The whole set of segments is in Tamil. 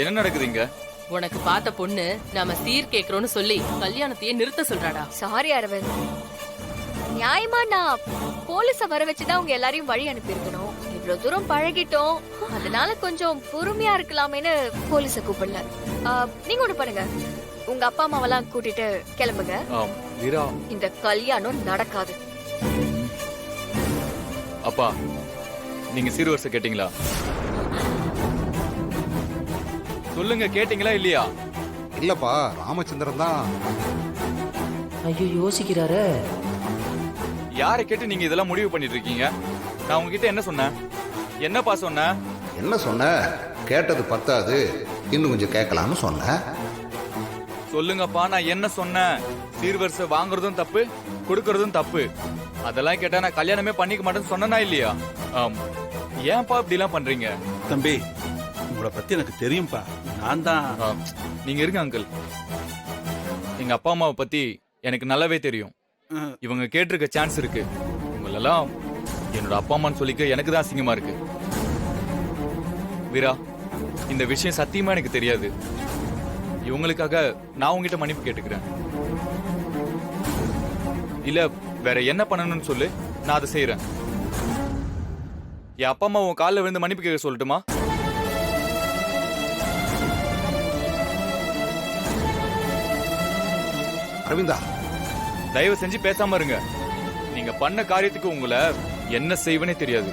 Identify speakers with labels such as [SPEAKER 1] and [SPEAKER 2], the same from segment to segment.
[SPEAKER 1] என்ன நடக்குதுங்க?
[SPEAKER 2] உனக்கு பார்த்த பொண்ணு நாம சீர் கேக்குறோம்னு சொல்லி கல்யாணத்தையே நிறுத்த சொல்றாடா.
[SPEAKER 3] சாரி அரவிந்த், நியாயமா நான் போலீஸ வர வச்சுதான் உங்க எல்லாரையும் வழி அனுப்பியிருக்கணும். இவ்வளவு தூரம் பழகிட்டோம், அதனால கொஞ்சம் பொறுமையா இருக்கலாமேன்னு போலீஸ கூப்பிடல. நீங்க ஒண்ணு பண்ணுங்க, உங்க அப்பா அம்மாவெல்லாம் கூட்டிட்டு கிளம்புங்க.
[SPEAKER 1] வீரா,
[SPEAKER 3] இந்த கல்யாணம் நடக்காது.
[SPEAKER 1] அப்பா நீங்க சீர்வரிசை கேட்டீங்களா? சொல்லுங்க, கேட்டீங்களா இல்லையா?
[SPEAKER 4] இல்லப்பா, ராமச்சந்திரன் தான்.
[SPEAKER 5] ஐயோ, யோசிக்கிறாரு.
[SPEAKER 1] யாரை கேட்டு நீங்க இதெல்லாம் முடிவு பண்ணிட்டு இருக்கீங்க? நான் உங்ககிட்ட என்ன சொன்னேன்? என்னப்பா சொன்னேன்?
[SPEAKER 4] என்ன சொன்ன? கேட்டது பத்தாது, இன்னும் கொஞ்சம் கேட்கலாம்னு சொன்ன.
[SPEAKER 1] சொல்லுங்கப்பா, நான் என்ன சொன்னேன்? சீர்வரிசை வாங்குறதும் தப்பு, கொடுக்கறதும் தப்பு. அதெல்லாம் கேட்டா நான் கல்யாணமே பண்ணிக்க மாட்டேன்னு சொன்னா இல்லையா? ஏன்பா இப்படி எல்லாம் பண்றீங்க?
[SPEAKER 6] தம்பி, உங்களை பத்தி எனக்கு தெரியும்பா. நான் தான்.
[SPEAKER 1] நீங்க இருங்க அங்கிள். எங்க அப்பா அம்மாவை பத்தி எனக்கு நல்லாவே தெரியும். இவங்க கேட்டிருக்க சான்ஸ் இருக்கு. உங்களெல்லாம் என்னோட அப்பா அம்மான்னு சொல்லிக்க எனக்கு தான் அசிங்கமா இருக்கு. வீரா, இந்த விஷயம் சத்தியமா எனக்கு தெரியாது. இவங்களுக்காக நான் உங்ககிட்ட மன்னிப்பு கேட்டுக்கிறேன். இல்ல வேற என்ன பண்ணணும்னு சொல்லு, நான் அதை செய்யறேன். என் அப்பா அம்மா உன் காலில் விழுந்து மன்னிப்பு கேட்க சொல்லட்டுமா?
[SPEAKER 4] அரவிந்தா,
[SPEAKER 1] தயவு செஞ்சு பேசாம இருங்க. நீங்க பண்ண காரியத்துக்கு உங்களை என்ன செய்வனே தெரியாது.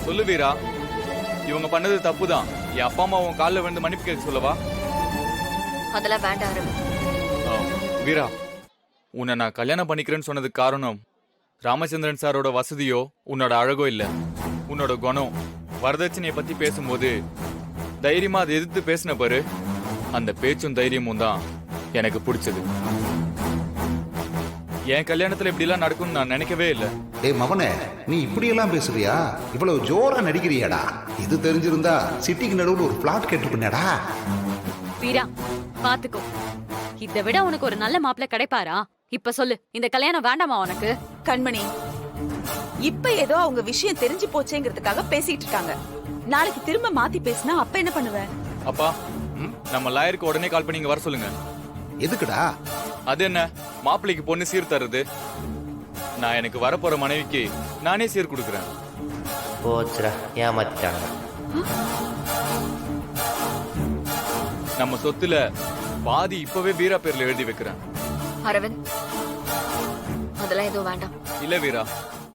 [SPEAKER 1] சொல்லு வீரா, இவங்க பண்ணது தப்புதான். என் அப்பா அம்மா உன் காலில் விழுந்து மன்னிப்பு கேட்க சொல்லவா?
[SPEAKER 3] அதெல்லாம் வேண்டாம் அரவிந்த்.
[SPEAKER 1] வீரா, உன்னை நான் கல்யாணம் பண்ணிக்கிறேன்னு சொன்னதுக்கு காரணம் ராமச்சந்திரன் சாரோட வசதியோ உன்னோட அழகோ இல்ல, உன்னோட குணம். வரதட்சணையை பத்தி பேசும்போது தைரியமா அதை எதிர்த்து பேசின பாரு, அந்த பேச்சும் தைரியமும் தான் எனக்கு பிடிச்சது. என் கல்யாணத்துல இப்படி எல்லாம் நடக்கும்னு நான் நினைக்கவே இல்லை.
[SPEAKER 4] டேய் மவனே, நீ இப்படியெல்லாம் பேசுறியா? இவ்வளவு ஜோரா நடிக்கிறியாடா? இது தெரிஞ்சிருந்தா சிட்டிக்கு நடுவில் ஒரு பிளாட் கேட்டுப்பேனடா.
[SPEAKER 7] வீரா, பாத்துக்கோ. இதை விட உனக்கு ஒரு நல்ல மாப்பிள்ளை கிடைப்பாரா? இப்ப சொல்லு, இந்த கல்யாணம் வேண்டாமா உனக்கு?
[SPEAKER 8] கண்மணி, இப்ப ஏதோ அவங்க விஷயம் தெரிஞ்சு போச்சேங்கிறதுக்காக பேசிட்டு இருக்காங்க. நாளைக்கு திரும்ப மாத்தி பேசினா அப்ப என்ன பண்ணுவ?
[SPEAKER 1] அப்பா, நம்ம லாயருக்கு உடனே கால் பண்ணி இங்க வர சொல்லுங்க.
[SPEAKER 4] எதுக்குடா?
[SPEAKER 1] அது என்ன, மாப்பிள்ளைக்கு பொண்ணு சீர் தருது. நான் எனக்கு வரப்போற மனைவிக்கு நானே சீர் கொடுக்குறேன்.
[SPEAKER 5] போச்சுடா, ஏமாத்திட்டாங்க.
[SPEAKER 1] நம்ம சொத்துல பாதி இப்பவே வீரா பேர்ல எழுதி வைக்கிறேன்.
[SPEAKER 3] அரவிந்த், அதெல்லாம் எதுவும் வேண்டாம்.
[SPEAKER 1] இல்ல வீரா,